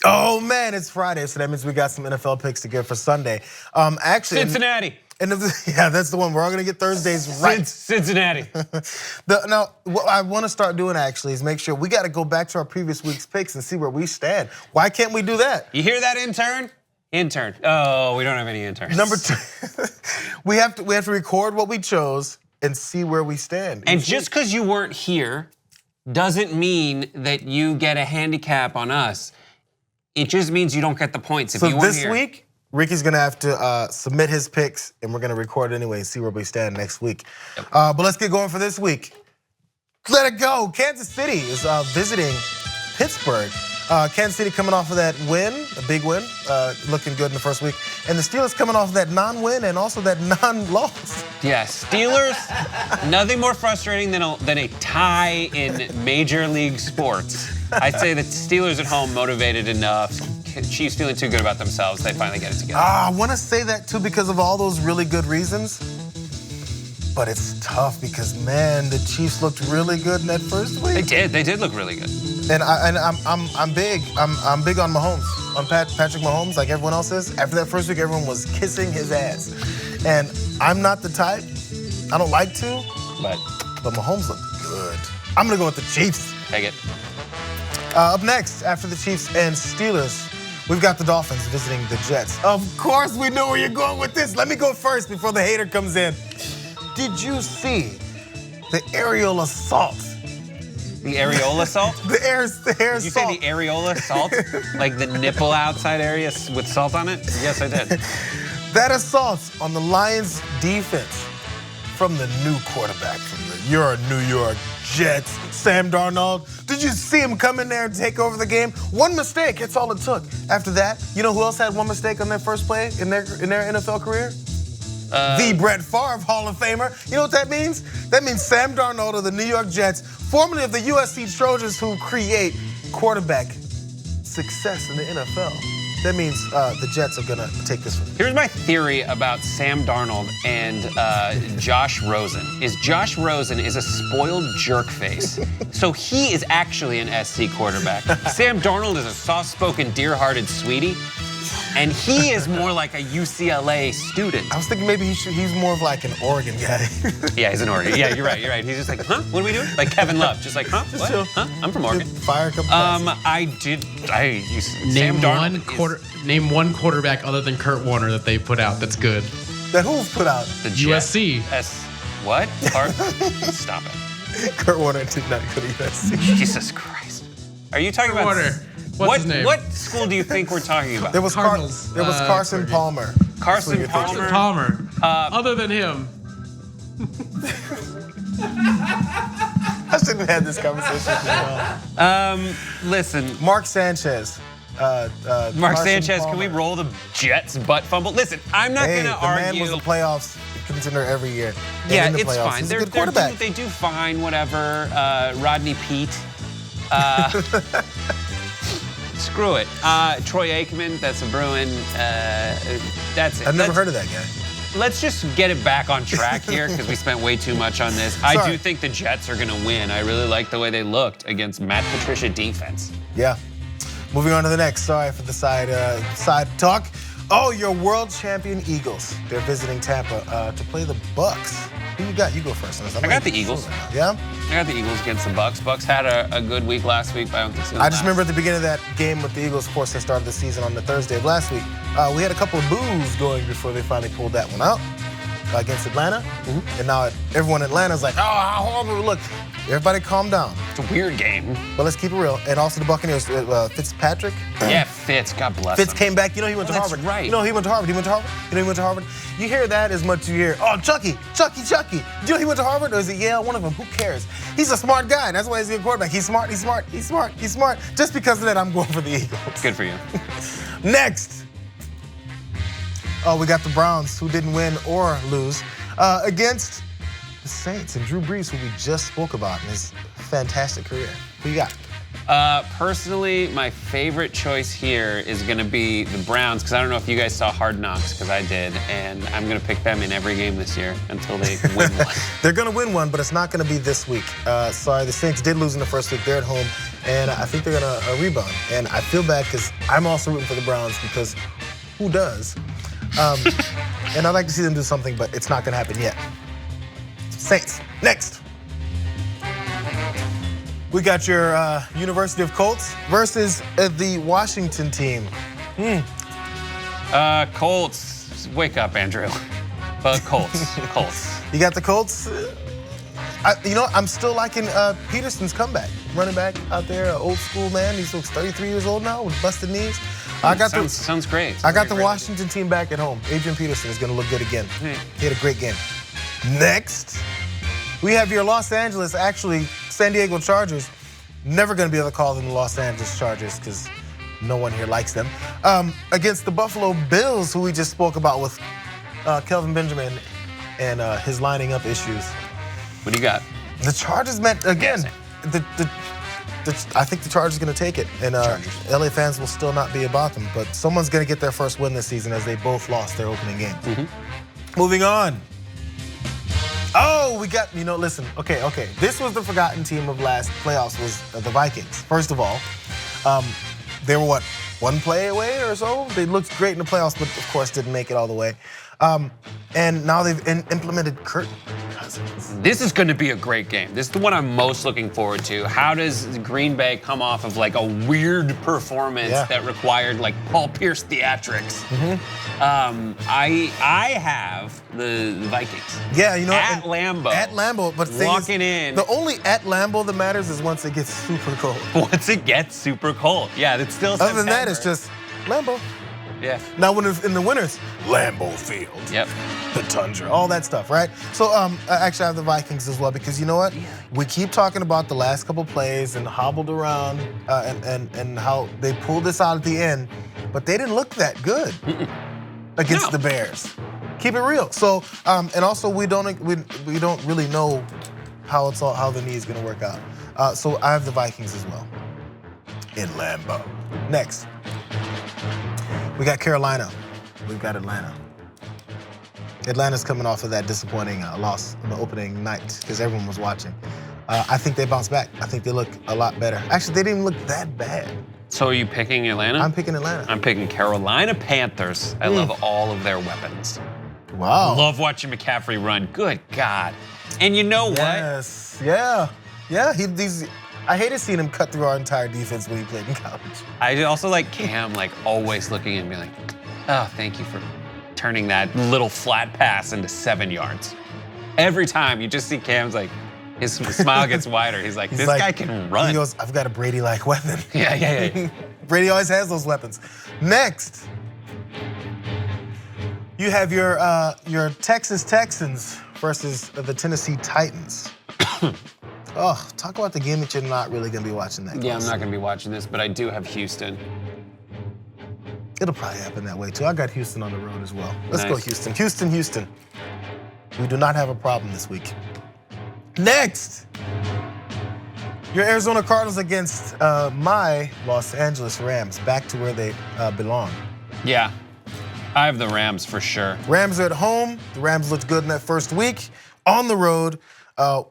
Oh man, it's Friday, so that means we got some NFL picks to give for Sunday. Actually, Cincinnati. Yeah, that's the one. We're all gonna get Thursdays right. Cincinnati. Now, what I want to start doing actually is make sure we got to go back to our previous week's picks and see where we stand. Why can't we do that? You hear that, intern? Intern. Oh, we don't have any interns. Number 2, we have to record what we chose and see where we stand. And just because you weren't here doesn't mean that you get a handicap on us. It just means you don't get the points if you weren't here. So this week, Ricky's gonna have to submit his picks, and we're gonna record anyway and see where we stand next week. Yep. But let's get going for this week. Let it go. Kansas City is visiting Pittsburgh. Kansas City coming off of that win, a big win, looking good in the first week. And the Steelers coming off of that non-win and also that non-loss. Yeah, Steelers, nothing more frustrating than a tie in Major League sports. I'd say that Steelers at home motivated enough. Chiefs feeling too good about themselves, they finally get it together. I want to say that too because of all those really good reasons. But it's tough because, man, the Chiefs looked really good in that first week. They did look really good. And I'm big on Mahomes, on Patrick Mahomes, like everyone else is. After that first week, everyone was kissing his ass. And I'm not the type, I don't like to, but Mahomes looked good. I'm gonna go with the Chiefs. Take it. Up next, after the Chiefs and Steelers, we've got the Dolphins visiting the Jets. Of course we know where you're going with this. Let me go first before the hater comes in. Did you see the aerial assault? The areola salt? the air Did you say the areola salt? Like the nipple outside area with salt on it? Yes, I did. That assault on the Lions defense from the new quarterback from your New York Jets, Sam Darnold. Did you see him come in there and take over the game? One mistake, that's all it took. After that, you know who else had one mistake on their first play in their NFL career? The Brett Favre Hall of Famer. You know what that means? That means Sam Darnold of the New York Jets, formerly of the USC Trojans who create quarterback success in the NFL. That means the Jets are gonna take this one. Here's my theory about Sam Darnold and Josh Rosen. Josh Rosen is a spoiled jerk face. So he is actually an SC quarterback. Sam Darnold is a soft-spoken, dear-hearted sweetie. And he is more like a UCLA student. I was thinking maybe he's more of like an Oregon guy. Yeah, he's an Oregon. Yeah, you're right. He's just like, huh? What are we doing? Like Kevin Love, just like, huh? Just what? chill. Huh? I'm from Oregon. Fire a couple passes. Name one quarterback other than Kurt Warner that they put out that's good. That who put out? The USC. What? Stop it. Kurt Warner did not go to USC. Jesus Christ. Are you talking about Warner. What's his name? What school do you think we're talking about? There was Cardinals. There was Carson Palmer. Carson Palmer. Palmer. Other than him. I shouldn't have had this conversation. Listen. Mark Sanchez. Mark Sanchez, can we roll the Jets butt fumble? Listen, I'm not going to argue. The man was a playoffs contender every year. Yeah, it's fine. He's a good quarterback. They do fine, whatever. Rodney Pete. Screw it. Troy Aikman, that's a Bruin. That's it. I've never heard of that guy. Let's just get it back on track here because we spent way too much on this. I do think the Jets are going to win. I really like the way they looked against Matt Patricia defense. Yeah. Moving on to the next. Sorry for the side talk. Oh, your world champion Eagles. They're visiting Tampa to play the Bucks. Who you got? You go first. I got the Eagles. Yeah? I got the Eagles against the Bucks. Bucks had a good week last week, but I don't think so. I just remember at the beginning of that game with the Eagles, of course, they started the season on the Thursday of last week. We had a couple of boos going before they finally pulled that one out against Atlanta. And now everyone in Atlanta's like, oh, how horrible we look. Everybody calm down. It's a weird game. But let's keep it real. And also the Buccaneers, Fitzpatrick. Yeah, Fitz, God bless Fitz him. came back. You know he went to Harvard. That's right. You know he went to Harvard. He went to Harvard. You know he went to Harvard. You hear that as much as you hear, oh, Chucky. Do you know he went to Harvard? Or is it Yale? One of them. Who cares? He's a smart guy. And that's why he's a good quarterback. He's smart. Just because of that, I'm going for the Eagles. Good for you. Next. Oh, we got the Browns, who didn't win or lose, against the Saints and Drew Brees, who we just spoke about in his fantastic career. Who you got? Personally, my favorite choice here is going to be the Browns, because I don't know if you guys saw Hard Knocks, because I did, and I'm going to pick them in every game this year until they win one. They're going to win one, but it's not going to be this week. Sorry, the Saints did lose in the first week. They're at home and I think they're gonna rebound. And I feel bad because I'm also rooting for the Browns because who does? And I'd like to see them do something, but it's not gonna happen yet. Saints, next. We got your University of Colts versus the Washington team. Colts. Wake up, Andrew. But Colts. Colts. You got the Colts. I'm still liking Peterson's comeback. Running back out there, old school man. He's 33 years old now with busted knees. Sounds great. I got the Washington team back at home. Adrian Peterson is going to look good again. He had a great game. Next, we have your San Diego Chargers. Never going to be able to call them the Los Angeles Chargers because no one here likes them. Against the Buffalo Bills, who we just spoke about with Kelvin Benjamin and his lining up issues. What do you got? The Chargers meant, again, I think the Chargers are going to take it. And LA fans will still not be about them. But someone's going to get their first win this season as they both lost their opening games. Moving on. Oh, we got, listen. Okay. This was the forgotten team of last playoffs was the Vikings. First of all, they were, one play away or so? They looked great in the playoffs, but of course didn't make it all the way. And now they've implemented Kirk Cousins. This is going to be a great game. This is the one I'm most looking forward to. How does Green Bay come off of like a weird performance that required like Paul Pierce theatrics? I have the Vikings. Yeah, at Lambeau. At Lambeau, but walking in. The only at Lambeau that matters is once it gets super cold. Once it gets super cold. Yeah, it's still Other than that, it's just Lambeau. Yeah. Now, when it's in the winters, Lambeau Field. Yep. The tundra, all that stuff, right? So, actually, I have the Vikings as well because you know what? We keep talking about the last couple plays and hobbled around and how they pulled this out at the end, but they didn't look that good against the Bears. Keep it real. So, and also we don't really know how the knee is going to work out. So I have the Vikings as well in Lambeau. Next. We got Carolina. We've got Atlanta. Atlanta's coming off of that disappointing loss on the opening night because everyone was watching. I think they bounce back. I think they look a lot better. Actually, they didn't even look that bad. So are you picking Atlanta? I'm picking Atlanta. I'm picking Carolina Panthers. I love all of their weapons. Wow. Love watching McCaffrey run. Good God. And you know what? Yes. Yeah. I hated seeing him cut through our entire defense when he played in college. I also like Cam always looking and being like, oh, thank you for turning that little flat pass into 7 yards. Every time you just see Cam's his smile gets wider. He's like, this guy can run. He goes, I've got a Brady-like weapon. Yeah. Brady always has those weapons. Next, you have your Texas Texans versus the Tennessee Titans. Oh, talk about the game that you're not really going to be watching that. Yeah, I'm not going to be watching this, but I do have Houston. It'll probably happen that way, too. I got Houston on the road as well. Let's go Houston. Houston. We do not have a problem this week. Next, your Arizona Cardinals against my Los Angeles Rams, back to where they belong. Yeah, I have the Rams for sure. Rams are at home. The Rams looked good in that first week. On the road,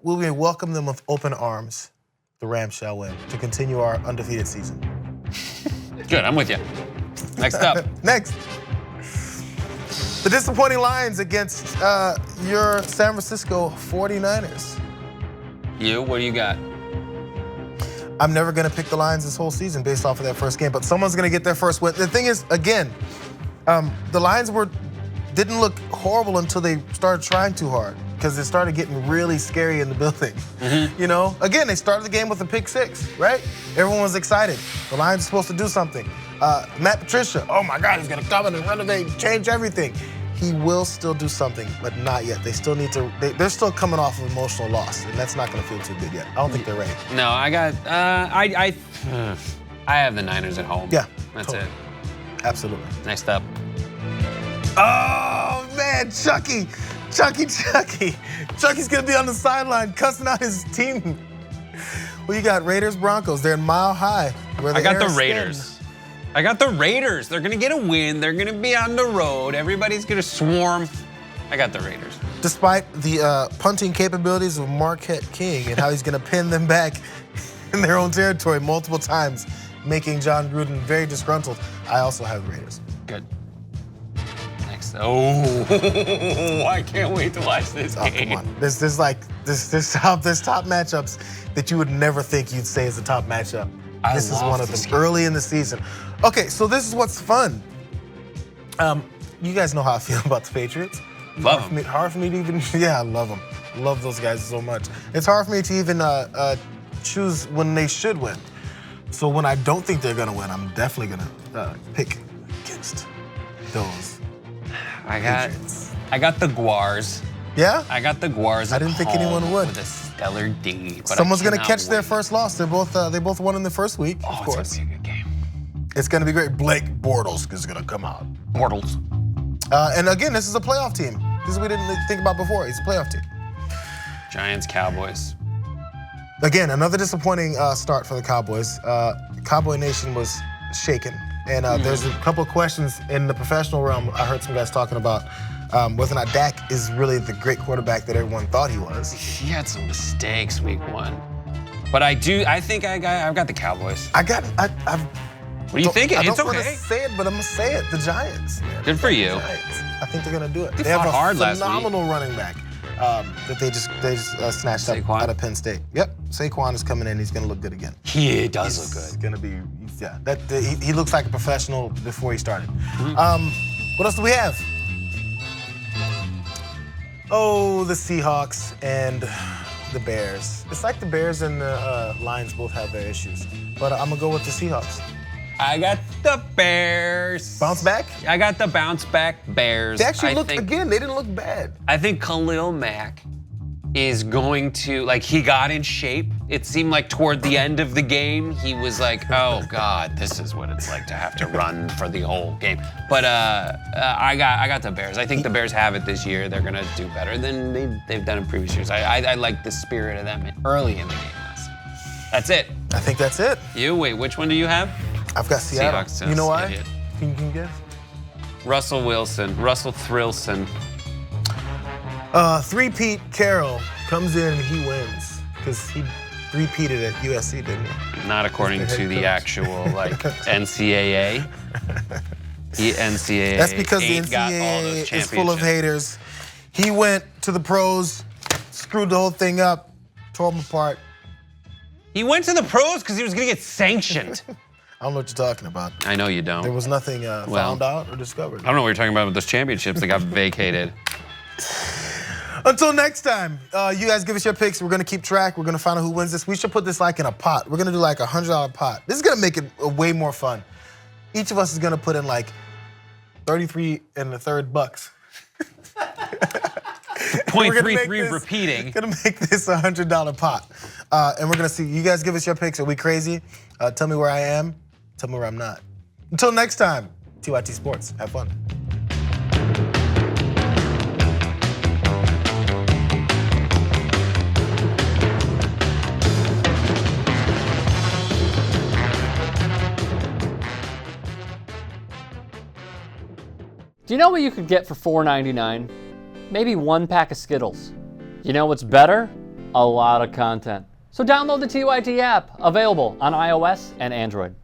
we'll welcome them with open arms. The Rams shall win to continue our undefeated season. Good, I'm with you. Next up. Next. The disappointing Lions against your San Francisco 49ers. What do you got? I'm never going to pick the Lions this whole season based off of that first game, but someone's going to get their first win. The thing is, again, the Lions didn't look horrible until they started trying too hard because it started getting really scary in the building. Again, they started the game with a pick six, right? Everyone was excited. The Lions are supposed to do something. Matt Patricia, oh my God, he's going to come in and renovate, change everything. He will still do something, but not yet. They still need to. They're still coming off of emotional loss, and that's not going to feel too good yet. I don't think they're ready. No, I got. I have the Niners at home. Yeah, that's totally. it. Absolutely. Next up. Oh man, Chucky. Chucky's going to be on the sideline cussing out his team. Well, you got Raiders, Broncos. They're in Mile High. I got the Raiders. I got the Raiders. They're going to get a win. They're going to be on the road. Everybody's going to swarm. I got the Raiders. Despite the punting capabilities of Marquette King and how he's going to pin them back in their own territory multiple times, making John Gruden very disgruntled. I also have the Raiders. Good. Next. Oh, I can't wait to watch this game. Come on. There's top matchups that you would never think you'd say is a top matchup. This is one of them early in the season. Okay, so this is what's fun. You guys know how I feel about the Patriots. Love them. Hard for me to even, yeah, I love them. Love those guys so much. It's hard for me to even choose when they should win. So when I don't think they're gonna win, I'm definitely gonna pick against those Patriots. I got the Guars. Yeah? I got the Guars. I didn't think anyone would. With a stellar D. But Someone's gonna catch their first loss. They both won in the first week. Oh, of course. It's gonna be a good game. It's gonna be great. Blake Bortles is gonna come out. Bortles. And again, this is a playoff team. This is what we didn't think about before. It's a playoff team. Giants, Cowboys. Again, another disappointing start for the Cowboys. Cowboy Nation was shaken. And there's a couple of questions in the professional realm. I heard some guys talking about whether or not Dak is really the great quarterback that everyone thought he was. He had some mistakes week 1. But I think I've got the Cowboys. What are you thinking? It's I don't okay. want to say it, but I'm going to say it. The Giants. Man. Good for you. Giants. I think they're going to do it. They have fought a hard last phenomenal running back that they just snatched up out of Penn State. Yep, Saquon is coming in. He's going to look good again. He does look good. He's going to be, yeah. He looks like a professional before he started. What else do we have? Oh, the Seahawks and the Bears. It's like the Bears and the Lions both have their issues. But I'm going to go with the Seahawks. I got the Bears. Bounce back? I got the bounce back Bears. They actually looked, again, they didn't look bad. I think Khalil Mack is going to, he got in shape. It seemed like toward the end of the game, he was like, oh God, this is what it's like to have to run for the whole game. But I got the Bears. I think the Bears have it this year. They're gonna do better than they've done in previous years. I like the spirit of them early in the game. That's it. I think that's it. Wait, which one do you have? I've got Seattle. Seahawks, you know why? idiot. Can you guess? Russell Thrillson. Three-peat Carroll comes in and he wins because he three-peated at USC, didn't he? Not according to the actual NCAA. The NCAA. That's because the NCAA is full of haters. He went to the pros, screwed the whole thing up, tore them apart. He went to the pros because he was going to get sanctioned. I don't know what you're talking about. I know you don't. There was nothing found out or discovered. I don't know what you're talking about with those championships that got vacated. Until next time, you guys give us your picks. We're going to keep track. We're going to find out who wins this. We should put this in a pot. We're going to do a $100 pot. This is going to make it way more fun. Each of us is going to put in 33 and a third bucks. 0.33 repeating. Gonna make this a $100 pot. And we're gonna see, you guys give us your picks. Are we crazy? Tell me where I am. Tell me where I'm not. Until next time, TYT Sports. Have fun. Do you know what you could get for $4.99? Maybe one pack of Skittles. You know what's better? A lot of content. So download the TYT app, available on iOS and Android.